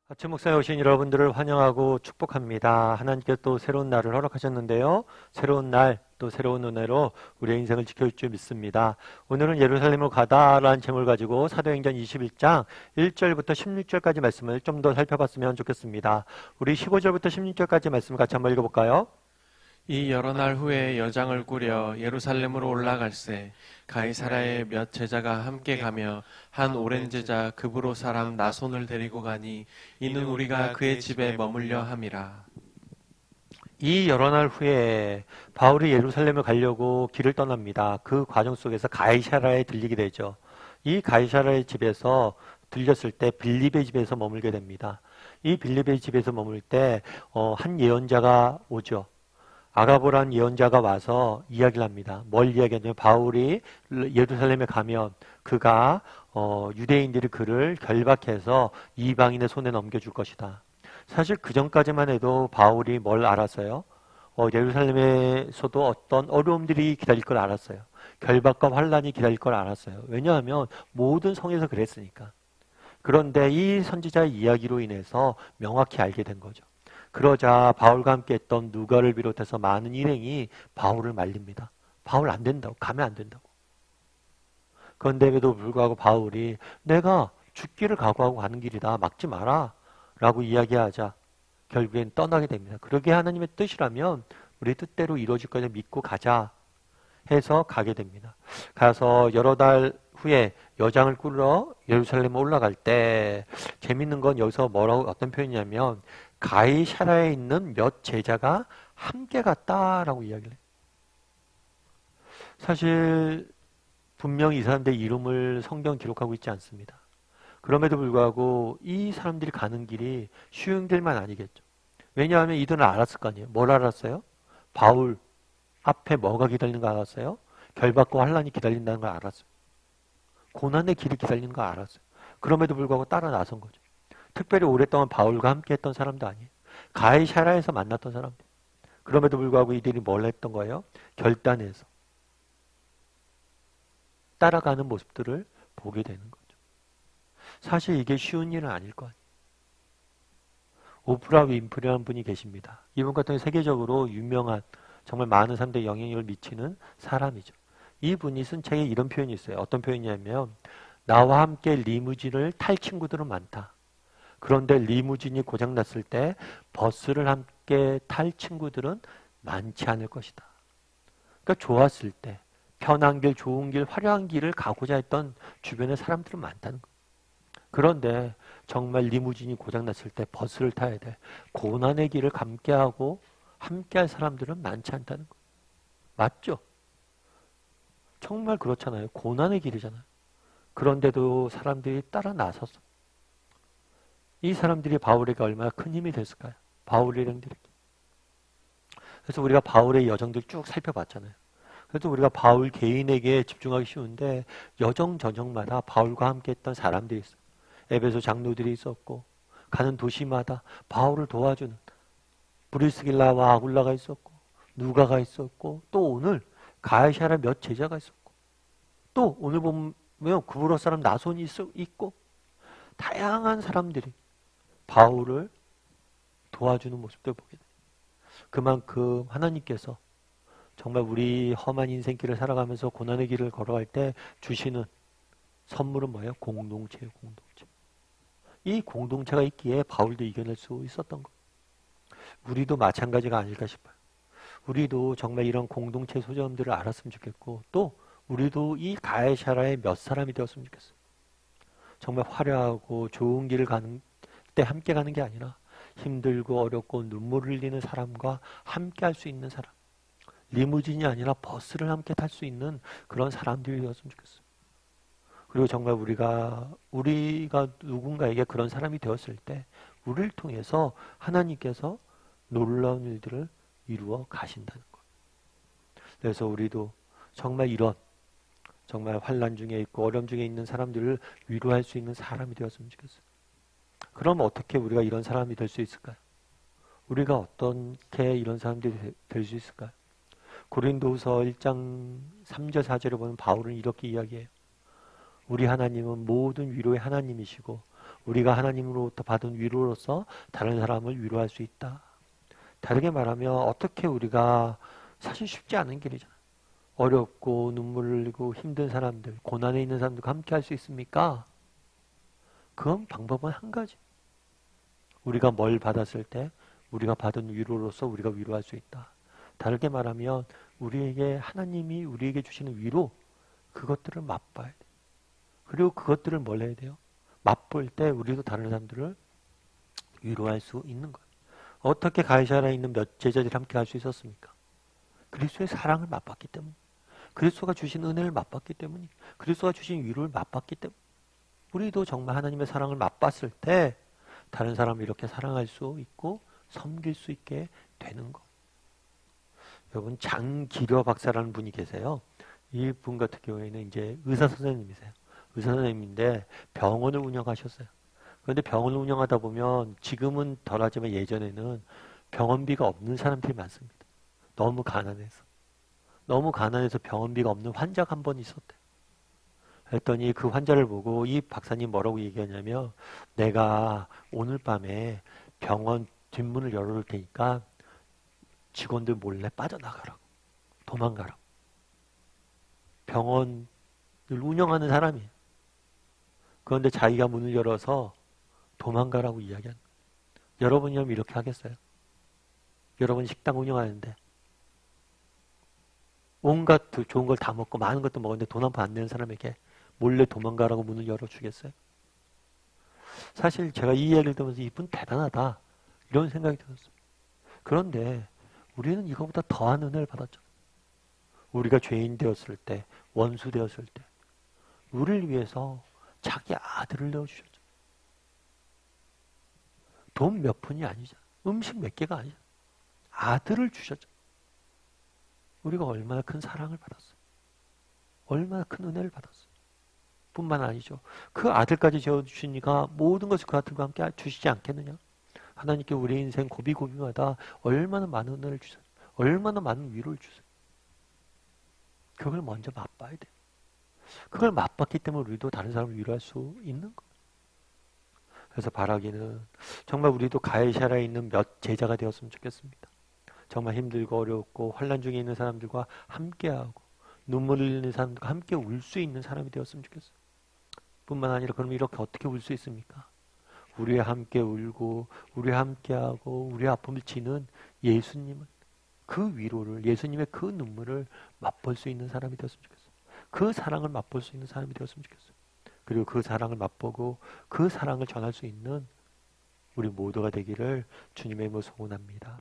아침 목상에 오신 여러분들을 환영하고 축복합니다. 하나님께서 또 새로운 날을 허락하셨는데요. 새로운 날, 또 새로운 은혜로 우리의 인생을 지켜줄 줄 믿습니다. 오늘은 예루살렘으로 가다라는 제목을 가지고 사도행전 21장 1절부터 16절까지 말씀을 좀 더 살펴봤으면 좋겠습니다. 우리 15절부터 16절까지 말씀을 같이 한번 읽어볼까요? 이 여러 날 후에 여장을 꾸려 예루살렘으로 올라갈새 가이사라의 몇 제자가 함께 가며 한 오랜 제자 급으로 사람 나손을 데리고 가니 이는 우리가 그의 집에 머물려 함이라. 이 여러 날 후에 바울이 예루살렘을 가려고 길을 떠납니다. 그 과정 속에서 가이사라에 들리게 되죠. 이 가이사라의 집에서 들렸을 때 빌립의 집에서 머물게 됩니다. 이 빌립의 집에서 머물 때 한 예언자가 오죠. 아가보라는 예언자가 와서 이야기를 합니다. 뭘 이야기하냐면 바울이 예루살렘에 가면 그가 유대인들이 그를 결박해서 이방인의 손에 넘겨줄 것이다. 사실 그 전까지만 해도 바울이 뭘 알았어요? 예루살렘에서도 어떤 어려움들이 기다릴 걸 알았어요. 결박과 환란이 기다릴 걸 알았어요. 왜냐하면 모든 성에서 그랬으니까. 그런데 이 선지자의 이야기로 인해서 명확히 알게 된 거죠. 그러자 바울과 함께 했던 누가를 비롯해서 많은 일행이 바울을 말립니다. 바울 안 된다고, 가면 안 된다고. 그런데에도 불구하고 바울이 내가 죽기를 각오하고 가는 길이다, 막지 마라 라고 이야기하자 결국엔 떠나게 됩니다. 그러게 하나님의 뜻이라면 우리 뜻대로 이루어질 것을 믿고 가자 해서 가게 됩니다. 가서 여러 달 후에 여장을 꾸러 예루살렘에 올라갈 때 재밌는 건 여기서 뭐라고 어떤 표현이냐면 가이사라에 있는 몇 제자가 함께 갔다라고 이야기를 해요. 사실 분명히 이 사람들의 이름을 성경 기록하고 있지 않습니다. 그럼에도 불구하고 이 사람들이 가는 길이 쉬운 길만 아니겠죠. 왜냐하면 이들은 알았을 거 아니에요. 뭘 알았어요? 바울 앞에 뭐가 기다리는 거 알았어요? 결박과 환란이 기다린다는 걸 알았어요. 고난의 길이 기다리는 거 알았어요. 그럼에도 불구하고 따라 나선 거죠. 특별히 오랫동안 바울과 함께 했던 사람도 아니에요. 가이사라에서 만났던 사람들. 그럼에도 불구하고 이들이 뭘 했던 거예요? 결단해서 따라가는 모습들을 보게 되는 거죠. 사실 이게 쉬운 일은 아닐 거 아니에요. 오프라 윈프리라는 분이 계십니다. 이분 같은 경우 세계적으로 유명한 정말 많은 사람들의 영향력을 미치는 사람이죠. 이분이 쓴 책에 이런 표현이 있어요. 어떤 표현이냐면 나와 함께 리무진을 탈 친구들은 많다. 그런데 리무진이 고장났을 때 버스를 함께 탈 친구들은 많지 않을 것이다. 그러니까 좋았을 때 편한 길, 좋은 길, 화려한 길을 가고자 했던 주변의 사람들은 많다는 거예요. 그런데 정말 리무진이 고장났을 때 버스를 타야 될 고난의 길을 함께하고 함께할 사람들은 많지 않다는 거예요. 맞죠? 정말 그렇잖아요. 고난의 길이잖아요. 그런데도 사람들이 따라 나섰어. 이 사람들이 바울에게 얼마나 큰 힘이 됐을까요? 바울 일행들에게. 그래서 우리가 바울의 여정들 쭉 살펴봤잖아요. 그래서 우리가 바울 개인에게 집중하기 쉬운데 여정 저정마다 바울과 함께 했던 사람들이 있어요. 에베소 장로들이 있었고 가는 도시마다 바울을 도와주는 브리스길라와 아굴라가 있었고 누가가 있었고 또 오늘 가이사라 몇 제자가 있었고 또 오늘 보면 구브로 사람 나손이 있고 다양한 사람들이 바울을 도와주는 모습들 보게 돼요. 그만큼 하나님께서 정말 우리 험한 인생길을 살아가면서 고난의 길을 걸어갈 때 주시는 선물은 뭐예요? 공동체예요. 공동체. 이 공동체가 있기에 바울도 이겨낼 수 있었던 거예요. 우리도 마찬가지가 아닐까 싶어요. 우리도 정말 이런 공동체 소중함들을 알았으면 좋겠고 또 우리도 이 가이사라의 몇 사람이 되었으면 좋겠어요. 정말 화려하고 좋은 길을 가는 때 함께 가는 게 아니라 힘들고 어렵고 눈물을 흘리는 사람과 함께 할 수 있는 사람. 리무진이 아니라 버스를 함께 탈 수 있는 그런 사람들이 되었으면 좋겠어요. 그리고 정말 우리가 누군가에게 그런 사람이 되었을 때 우리를 통해서 하나님께서 놀라운 일들을 이루어 가신다는 거예요. 그래서 우리도 정말 이런 정말 환난 중에 있고 어려움 중에 있는 사람들을 위로할 수 있는 사람이 되었으면 좋겠어요. 그럼 어떻게 우리가 이런 사람이 될 수 있을까요? 우리가 어떻게 이런 사람들이 될 수 있을까요? 고린도후서 1장 3절 4절에 보면 바울은 이렇게 이야기해요. 우리 하나님은 모든 위로의 하나님이시고 우리가 하나님으로부터 받은 위로로서 다른 사람을 위로할 수 있다. 다르게 말하면 어떻게 우리가 사실 쉽지 않은 길이잖아. 어렵고 눈물 흘리고 힘든 사람들, 고난에 있는 사람들과 함께 할 수 있습니까? 그건 방법은 한 가지. 우리가 뭘 받았을 때 우리가 받은 위로로서 우리가 위로할 수 있다. 다르게 말하면 우리에게 하나님이 우리에게 주시는 위로, 그것들을 맛봐야 돼. 그리고 그것들을 뭘 해야 돼요? 맛볼 때 우리도 다른 사람들을 위로할 수 있는 거예요. 어떻게 가이사라에 있는 몇 제자들이 함께 할 수 있었습니까? 그리스도의 사랑을 맛봤기 때문, 그리스도가 주신 은혜를 맛봤기 때문이, 그리스도가 주신 위로를 맛봤기 때문. 우리도 정말 하나님의 사랑을 맛봤을 때 다른 사람을 이렇게 사랑할 수 있고 섬길 수 있게 되는 것. 여러분, 장기려 박사라는 분이 계세요. 이 분 같은 경우에는 이제 의사 선생님이세요. 의사 선생님인데 병원을 운영하셨어요. 그런데 병원을 운영하다 보면 지금은 덜하지만 예전에는 병원비가 없는 사람들이 많습니다. 너무 가난해서. 너무 가난해서 병원비가 없는 환자가 한 번 있었대요. 했더니 그 환자를 보고 이 박사님 뭐라고 얘기하냐면, 내가 오늘 밤에 병원 뒷문을 열어놓을 테니까 직원들 몰래 빠져나가라고, 도망가라고. 병원을 운영하는 사람이에요. 그런데 자기가 문을 열어서 도망가라고 이야기하는 거예요. 여러분이라면 이렇게 하겠어요? 여러분 식당 운영하는데 온갖 좋은 걸 다 먹고 많은 것도 먹었는데 돈 한 푼 안 내는 사람에게 몰래 도망가라고 문을 열어주겠어요? 사실 제가 이 이야기를 들으면서 이분 대단하다 이런 생각이 들었어요. 그런데 우리는 이거보다 더한 은혜를 받았죠. 우리가 죄인 되었을 때, 원수 되었을 때 우리를 위해서 자기 아들을 내어주셨죠. 돈 몇 푼이 아니죠. 음식 몇 개가 아니죠. 아들을 주셨죠. 우리가 얼마나 큰 사랑을 받았어요. 얼마나 큰 은혜를 받았어요. 뿐만 아니죠. 그 아들까지 재워주시니까 모든 것을 그 아들과 함께 주시지 않겠느냐. 하나님께 우리 인생 고비고비마다 얼마나 많은 은혜를 주세요. 얼마나 많은 위로를 주세요. 그걸 먼저 맛봐야 돼요. 그걸 맛봤기 때문에 우리도 다른 사람을 위로할 수 있는 거예요. 그래서 바라기는 정말 우리도 가이사라에 있는 몇 제자가 되었으면 좋겠습니다. 정말 힘들고 어렵고 환난 중에 있는 사람들과 함께하고 눈물 흘리는 사람들과 함께 울 수 있는 사람이 되었으면 좋겠어요. 뿐만 아니라 그럼 이렇게 어떻게 울 수 있습니까? 우리와 함께 울고 우리와 함께하고 우리의 아픔을 지는 예수님은 그 위로를, 예수님의 그 눈물을 맛볼 수 있는 사람이 되었으면 좋겠어요. 그 사랑을 맛볼 수 있는 사람이 되었으면 좋겠어요. 그리고 그 사랑을 맛보고 그 사랑을 전할 수 있는 우리 모두가 되기를 주님의 이름으로 소원합니다.